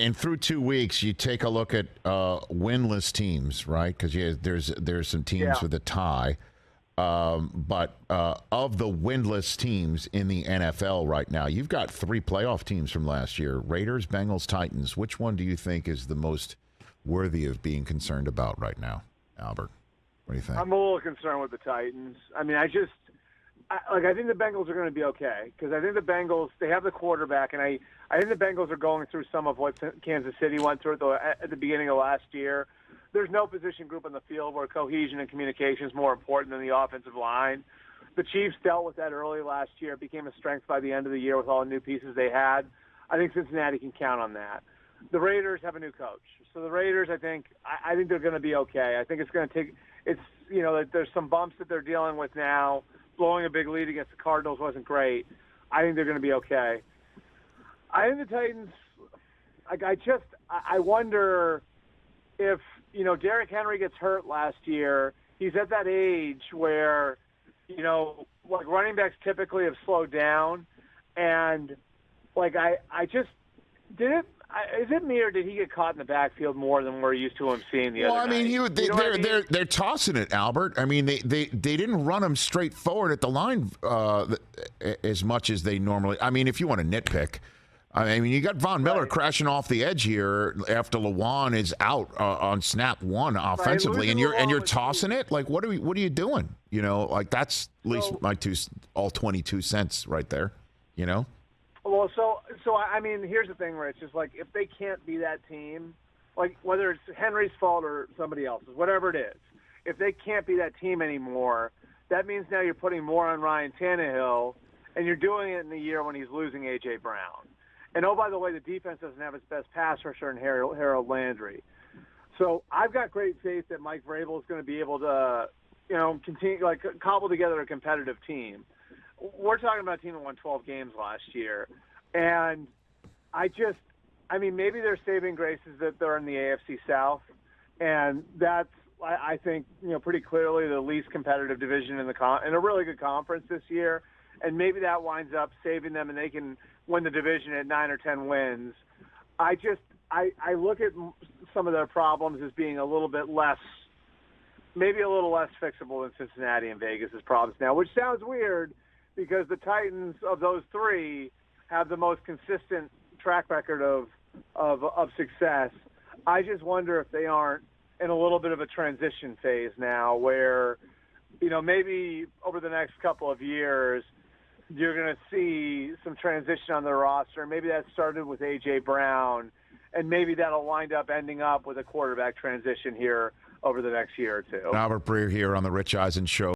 And through 2 weeks, you take a look at winless teams, right? Because there's some teams with a tie. But of the winless teams in the NFL right now, you've got 3 playoff teams from last year: Raiders, Bengals, Titans. Which one do you think is the most worthy of being concerned about right now, Albert? What do you think? I'm a little concerned with the Titans. I mean, I think the Bengals are going to be okay because I think the Bengals, they have the quarterback, and I think the Bengals are going through some of what Kansas City went through at the beginning of last year. There's no position group on the field where cohesion and communication is more important than the offensive line. The Chiefs dealt with that early last year. It became a strength by the end of the year with all the new pieces they had. I think Cincinnati can count on that. The Raiders have a new coach. So the Raiders, I think they're going to be okay. I think it's going to take there's some bumps that they're dealing with now. Blowing a big lead against the Cardinals wasn't great. I think they're going to be okay. I think the Titans, I wonder if, Derrick Henry gets hurt last year. He's at that age where, running backs typically have slowed down. And, is it me or did he get caught in the backfield more than we're used to him seeing the other night? They're tossing it, Albert. I mean, they didn't run him straight forward at the line as much as they normally. I mean, if you want to nitpick, I mean, you got Von Miller crashing off the edge here after Lewan is out on snap 1 offensively, and you're tossing it. Like, what are you doing? That's at least my all 22 cents right there. Well, so I mean, here's the thing, Rich. Is if they can't be that team, whether it's Henry's fault or somebody else's, whatever it is, if they can't be that team anymore, that means now you're putting more on Ryan Tannehill, and you're doing it in the year when he's losing A.J. Brown. And, oh, by the way, the defense doesn't have its best pass rusher in Harold Landry. So I've got great faith that Mike Vrabel is going to be able to, continue, cobble together a competitive team. We're talking about a team that won 12 games last year. And maybe their saving grace is that they're in the AFC South. And that's, I think, pretty clearly the least competitive division in a really good conference this year. And maybe that winds up saving them and they can win the division at 9 or 10 wins. I look at some of their problems as being a little less fixable than Cincinnati and Vegas' problems now, which sounds weird because the Titans of those 3 have the most consistent track record of success. I just wonder if they aren't in a little bit of a transition phase now where, maybe over the next couple of years, you're going to see some transition on their roster. Maybe that started with A.J. Brown, and maybe that'll wind up ending up with a quarterback transition here over the next year or two. Albert Breer here on the Rich Eisen Show.